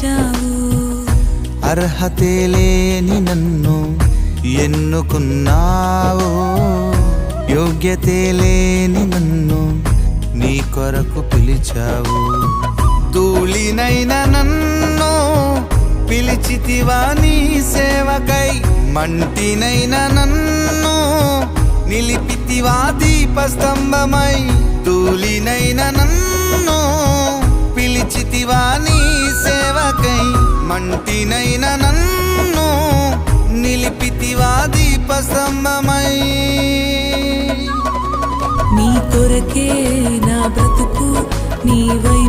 పిలిచావు. అర్హతే లేని నన్ను ఎన్నుకున్నావు, యోగ్యతే లేని నన్ను నీ కొరకు పిలిచావు. ధూళినైన నన్ను పిలిచితివా నీ సేవకై, మంటినైన నన్ను నిలిపితివా దీపస్తంభమై. ధూళినైన నన్ను పిలిచితివా నీ సేవకై, మంటినైన నన్ను నిలిపితివా దీపస్తంభమై. నీ కొరకే నా బ్రతుకు నీవై